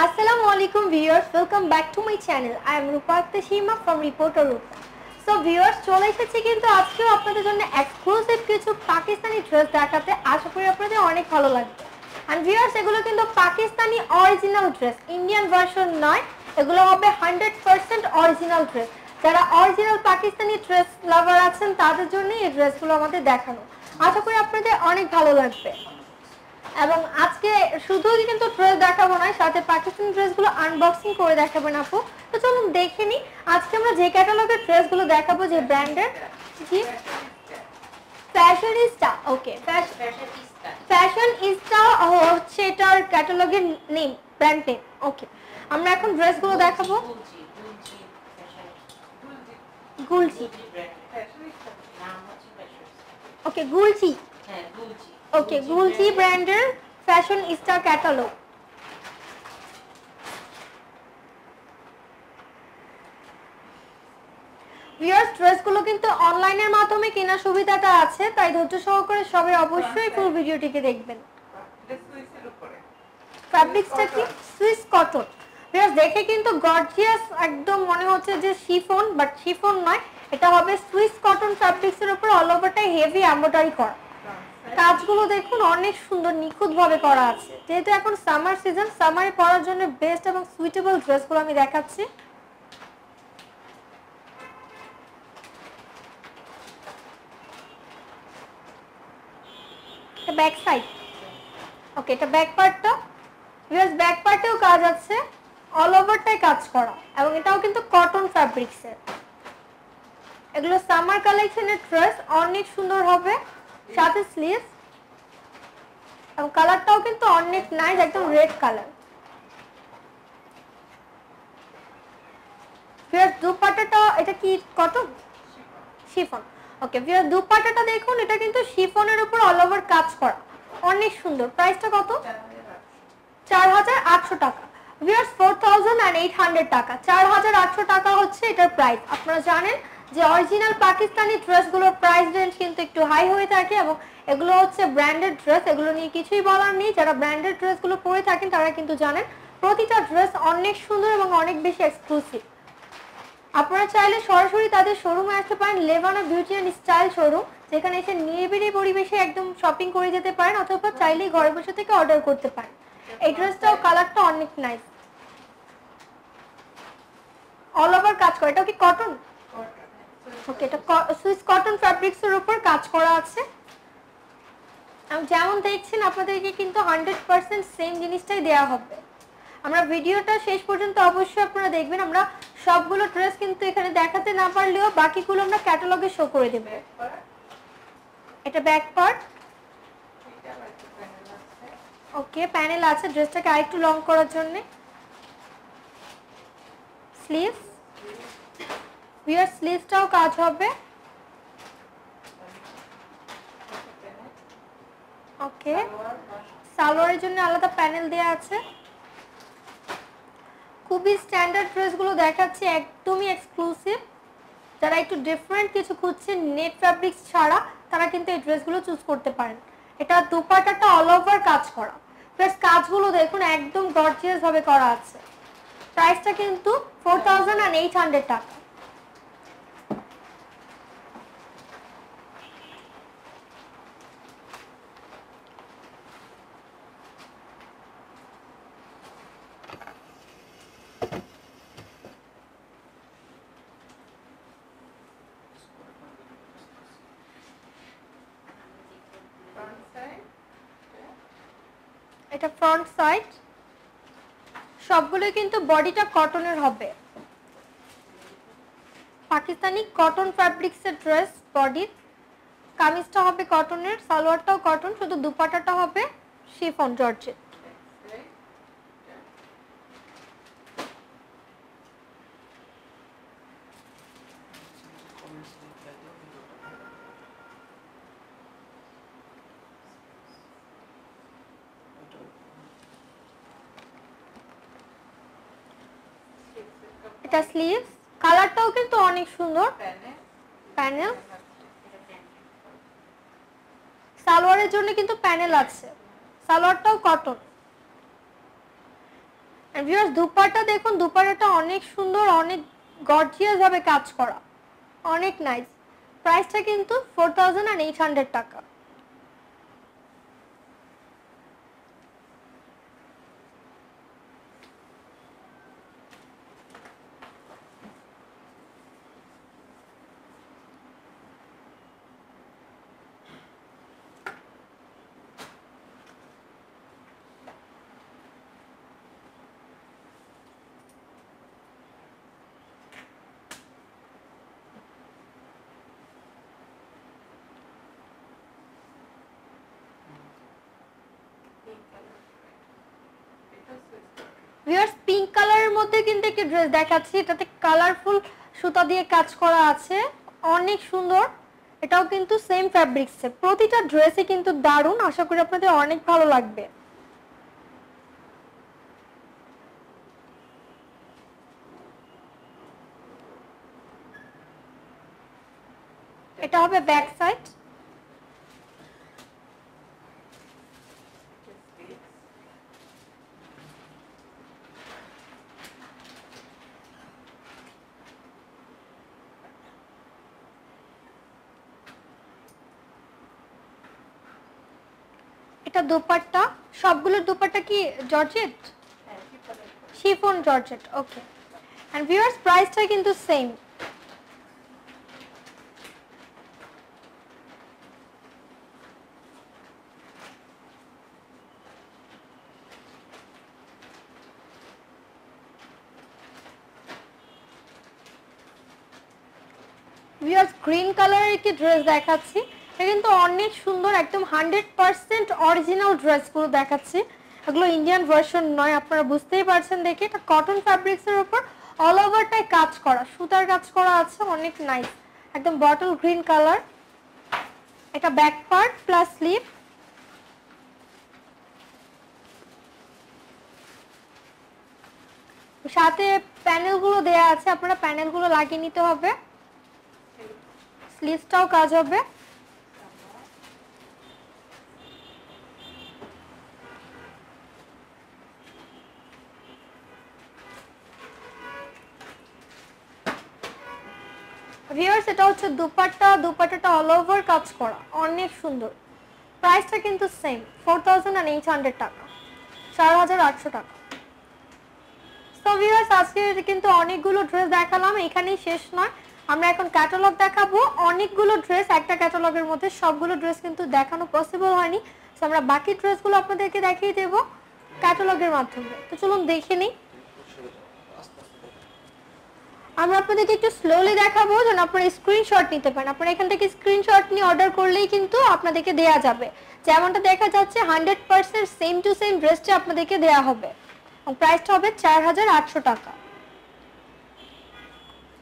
Assalamualaikum viewers, welcome back to my channel. I am Rupak Tashima from Reporter Rupa. So viewers, চলে এসেছি কিন্তু আজকেও আপনাদের জন্য এক্সক্লুসিভ কিছু পাকিস্তানি ড্রেস দেখাতে। আশা করি আপনাদের অনেক ভালো লাগবে। And viewers, এগুলো কিন্তু Pakistani original dress, Indian version নয়। এগুলো হবে 100% অরিজিনাল ড্রেস। যারা অরিজিনাল পাকিস্তানি ড্রেস লাভার আছেন তাদের জন্য এই ড্রেসগুলো আমাদের দেখানো। আশা করি আপনাদের অনেক ভালো লাগবে। এবং আজকে শুধুই কিন্তু ড্রেস দেখাবো না, সাথে পাকিস্তানি ড্রেসগুলো আনবক্সিং করে দেখাবেন আপু। তো চলুন দেখে নিই আজকে আমরা যে ক্যাটালগের ড্রেসগুলো দেখাবো, যে ব্র্যান্ডের। জি, ফ্যাশনিস্টা। ওকে, ফ্যাশনিস্টা হচ্ছে এটার ক্যাটালগের নেম, ব্র্যান্ড নেম। ওকে, আমরা এখন ড্রেসগুলো দেখাবো। গুলজি। ওকে, গুলজি। ওকে, গুলজি ব্র্যান্ডের ফ্যাশনিস্টা ক্যাটালগ। ভিউয়ার্স, ড্রেসগুলো কিন্তু অনলাইনের মাধ্যমে কেনার সুবিধাটা আছে, তাই ধৈর্য সহকারে সবাই অবশ্যই ফুল ভিডিওটিকে দেখবেন। ফ্যাব্রিক্সটা কি? Swiss cotton. ভিউয়ার্স, দেখে কিন্তু গর্জিয়াস একদম মনে হচ্ছে যে শিফন, বাট শিফন নয়, এটা হবে সুইস কটন ফ্যাব্রিক্সের উপর অল ওভারটাই হেভি এমব্রয়ডারি করা। কাজগুলো দেখুন অনেক সুন্দর, নিখুঁত ভাবে করা আছে। যেহেতু এখন সামার সিজন, সামারে পরার জন্য বেস্ট এবং সুইটেবল ড্রেসগুলো আমি দেখাচ্ছি। Back side. ওকে, এটা ব্যাক পার্টটা। ভিউয়ার্স, ব্যাক পার্টেও কাজ আছে, অল ওভারটাই কাজ করা, এবং এটাও কিন্তু কটন ফ্যাব্রিক্সের। এগুলো সামার কালেকশনের ড্রেস, অনেক সুন্দর হবে। সাথে স্লিভস, এবং কালারটাও কিন্তু অনেক নাইস, একদম রেড কালার। ভিউয়ার্স, দুপাট্টাটা এটা কি কটন? শিফন। ওকে ভিউয়ার্স, দুপাট্টাটা দেখুন, এটা কিন্তু শিফনের উপর অল ওভার কাজ করা, অনেক সুন্দর। প্রাইসটা কত? 4800 টাকা। ভিউয়ার্স, 4800 টাকা, 4800 টাকা হচ্ছে এটার প্রাইস। আপনারা জানেন যে অরিজিনাল পাকিস্তানি ড্রেসগুলোর প্রাইস রেঞ্জ কিন্তু একটু হাই হয়ে থাকে, এবং এগুলো হচ্ছে ব্র্যান্ডেড ড্রেস, এগুলো নিয়ে কিছুই বলার নেই। যারা ব্র্যান্ডেড ড্রেসগুলো পরে থাকেন তারা কিন্তু জানেন প্রতিটা ড্রেস অনেক সুন্দর এবং অনেক বেশি এক্সক্লুসিভ। আপনারা চাইলে সরাসরি তাদের শোরুমে আসতে পারেন, Levana beauty and style showroom, যেখানে এসে নিরিবিলি পরিবেশে একদম শপিং করে যেতে পারেন, অথবা চাইলেই ঘরে বসে থেকে অর্ডার করতে পারেন। এই ড্রেসটাও কালারটা অনেক নাইস, অল ওভার কাজ করে। এটা কি কটন? ওকে, এটা সুইস কটন ফ্যাব্রিক্সের উপর কাজ করা আছে। যেমন দেখছেন আপনাদেরকে কিন্তু 100% সেম জিনিসটাই দেওয়া হবে। আমরা ভিডিওটা শেষ পর্যন্ত অবশ্যই আপনারা দেখবেন। আমরা সবগুলো ড্রেস কিন্তু এখানে দেখাতে না পারলেও বাকিগুলো আমরা ক্যাটালগে শো করে দেব। এটা ব্যাক পার্ট। ওকে, প্যানেল আছে ড্রেসটাকে আরেকটু লং করার জন্য। স্লিভস, ভিউয়ার স্লিভসটাও কাজ হবে। ওকে, সালোয়ারের জন্য আলাদা প্যানেল দেয়া আছে। খুবই স্ট্যান্ডার্ড ড্রেসগুলো দেখাচ্ছি, একদমই এক্সক্লুসিভ। যারা একটু ডিফারেন্ট কিছু খুঁজছেন নেট ফ্যাব্রিক্স ছাড়া, তারা কিন্তু এই ড্রেসগুলো চুজ করতে পারেন। এটা দুপাট্টাটা অল ওভার কাজ করা, প্লাস কাজগুলো দেখুন একদম গর্জিয়াস ভাবে করা আছে। প্রাইসটা কিন্তু 4800 টাকা। এটা ফ্রন্ট সাইড, সবগুলো কিন্তু বডিটা কটনের হবে, পাকিস্তানি কটন ফ্যাব্রিক্সের ড্রেস। বডির কামিজটা হবে কটনের, সালোয়ারটাও কটন, শুধু দুপাট্টাটা হবে শিফন জর্জেট। এটা স্লিভস, কালারটাও কিন্তু অনেক সুন্দর। প্যানেল, সালোয়ারের জন্য কিন্তু প্যানেল আছে, সালোয়ারটাও কটন। এন্ড ভিউয়ার্স দুপাট্টা দেখুন, দুপাট্টাটা অনেক সুন্দর, অনেক গর্জিয়াস ভাবে কাজ করা, অনেক নাইস। প্রাইসটা কিন্তু 4800 টাকা। ভিউয়ার্স পিঙ্ক কালারের মধ্যে কিন্তু একটা ড্রেস দেখাচ্ছি, এটাতে কালারফুল সুতা দিয়ে কাজ করা আছে, অনেক সুন্দর। এটাও কিন্তু সেম ফ্যাব্রিক্সে, প্রতিটা ড্রেসই কিন্তু দারুণ, আশা করি আপনাদের অনেক ভালো লাগবে। এটা হবে ব্যাক সাইড। এটা দোপাট্টা, সবগুলোর দোপাট্টা কি georgette? Chiffon georgette, okay. And viewers প্রাইসটা কিন্তু সেম। ভিউয়ার্স গ্রিন কালারের একটি ড্রেস দেখাচ্ছি, এটা কিন্তু অনেক সুন্দর, একদম 100% অরিজিনাল ড্রেসগুলো দেখাচ্ছি। এগুলো ইন্ডিয়ান ভার্সন নয়, আপনারা বুঝতেই পারছেন দেখে। এটা কটন ফ্যাব্রিক্সের উপর অল ওভারটাই কাজ করা, সুতার কাজ করা আছে, অনেক নাইস, একদম বটল গ্রিন কালার। এটা ব্যাক পার্ট প্লাস স্লিভ। সাথে প্যানেলগুলো দেয়া আছে, আপনারা প্যানেলগুলো লাগিয়ে নিতে হবে। স্লিভসটাও কাজ হবে। ভিউয়ার্স এটা হচ্ছে দুপাট্টা, দুপাট্টাটা অল ওভার কাজ করা, অনেক সুন্দর। প্রাইসটা কিন্তু সেম, 4800 টাকা, 4800 টাকা। সো ভিউয়ার্স আজকে কিন্তু অনেকগুলো ড্রেস দেখালাম, এখানেই শেষ নয়, আমরা এখন ক্যাটালগ দেখাবো। অনেকগুলো ড্রেস একটা ক্যাটালগের মধ্যে, সবগুলো ড্রেস কিন্তু দেখানো পসিবল হয়নি, সো আমরা বাকি ড্রেসগুলো আপনাদেরকে দেখিয়ে দেব ক্যাটালগের মাধ্যমে। তো চলুন দেখে নিই। আমরা আপনাদেরকে একটু স্লোলি দেখাবো যেন আপনারা স্ক্রিনশট নিতে পারেন। আপনারা এখান থেকে স্ক্রিনশট নিয়ে অর্ডার করলেই কিন্তু আপনাদেরকে দেয়া যাবে। যেমনটা দেখা যাচ্ছে 100% সেম টু সেম ড্রেসটা আপনাদেরকে দেয়া হবে এবং প্রাইসটা হবে 4800 টাকা।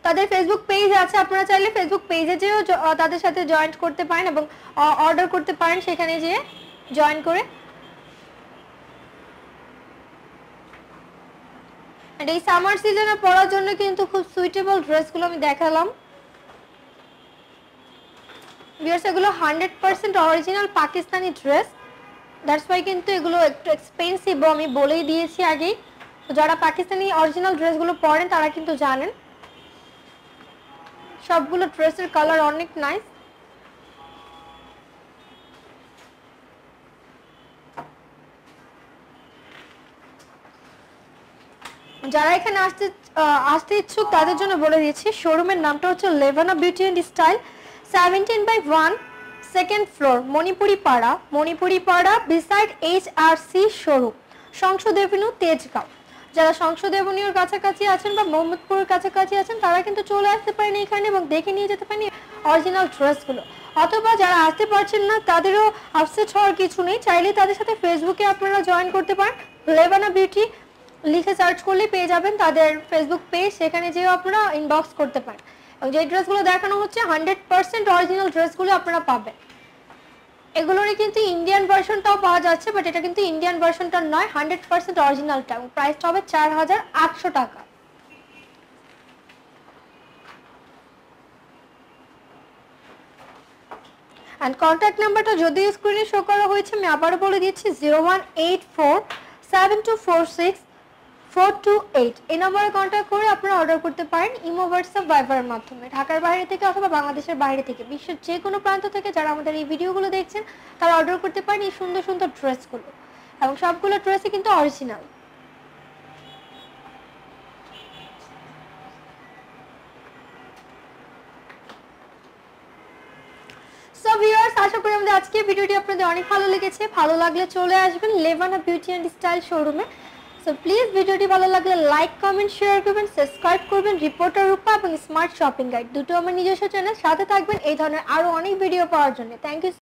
তাদের ফেসবুক পেজ আছে, আপনারা চাইলে ফেসবুক পেজে যেও তাদের সাথে জয়েন করতে পারেন এবং অর্ডার করতে পারেন সেখানে যেয়ে জয়েন করে। আর এই সামার সিজনে পরার জন্য কিন্তু খুব সুইটেবল ড্রেসগুলো আমি দেখালাম। ভিউয়ার্স এগুলো 100% original Pakistani dress, that's why কিন্তু এগুলো একটু এক্সপেন্সিভ, আমি বলেই দিয়েছি আগেই। তো যারা পাকিস্তানি অরিজিনাল ড্রেসগুলো পরেন তারা কিন্তু জানেন। সবগুলো ড্রেসের কালার অনেক নাইস। যারা এখানে আসতে ইচ্ছুক তাদের জন্য বলে দিচ্ছি, শোরুমের নামটা হচ্ছে Levana beauty and style, 17/1 second floor, Manipuri Para beside HRC showroom, Sangsad Avenue, Tejgaon. যারা সংসদ এভিনিউর কাছাকাছি আছেন বা মোহাম্মদপুরের কাছাকাছি আছেন তারা কিন্তু চলে আসতে পারেন এখানে এবং দেখে নিয়ে যেতে পারেন অরিজিনাল ড্রেসগুলো। অথবা যারা আসতে পারছেন না তাদেরও আপসেট হওয়ার কিছু নেই, চাইলে তাদের সাথে ফেসবুকে আপনারা জয়েন করতে পারেন। লেভানা বিউটি লিখে সার্চ করলে পেয়ে যাবেন তাদের ফেসবুক পেজ, সেখানে যেও আপনারা ইনবক্স করতে পারেন। এবং যে ড্রেসগুলো দেখানো হচ্ছে 100% অরিজিনাল ড্রেসগুলো আপনারা পাবেন। এগুলোরই কিন্তু ইন্ডিয়ান ভার্সনটাও পাওয়া যাচ্ছে, বাট এটা কিন্তু ইন্ডিয়ান ভার্সনটা নয়, 100% অরিজিনালটা, এবং প্রাইসটা হবে 4800 টাকা। অ্যান্ড কন্ট্যাক্ট নাম্বারটা যদি স্ক্রিনে শো করা হয়েছে আমি আবারও বলে দিচ্ছি, 01847246 428 এই নম্বরে কন্ট্যাক্ট করে আপনারা অর্ডার করতে পারেন ইমো, হোয়াটসঅ্যাপ, ভাইবারের মাধ্যমে। ঢাকার বাইরে থেকে অথবা বাংলাদেশের বাইরে থেকে, বিশ্বের যে কোনো প্রান্ত থেকে যারা আমাদের এই ভিডিওগুলো দেখছেন তারা অর্ডার করতে পারেন এই সুন্দর সুন্দর ড্রেসগুলো, এবং সবগুলো ড্রেসই কিন্তু অরিজিনাল। সো ভিউয়ার্স, আশা করি আমাদের আজকের ভিডিওটি আপনাদের অনেক ভালো লেগেছে। ভালো লাগলে চলে আসবেন লেভানা বিউটি অ্যান্ড স্টাইল শোরুমে। সো প্লিজ ভিডিওটি ভালো লাগলে লাইক, কমেন্ট, শেয়ার করবেন, সাবস্ক্রাইব করবেন। রিপোর্টার রূপা এবং স্মার্ট শপিং গাইড দুটো আমার নিজস্ব চ্যানেল, সাথে থাকবেন এই ধরনের আরো অনেক ভিডিও পাওয়ার জন্য। Thank you.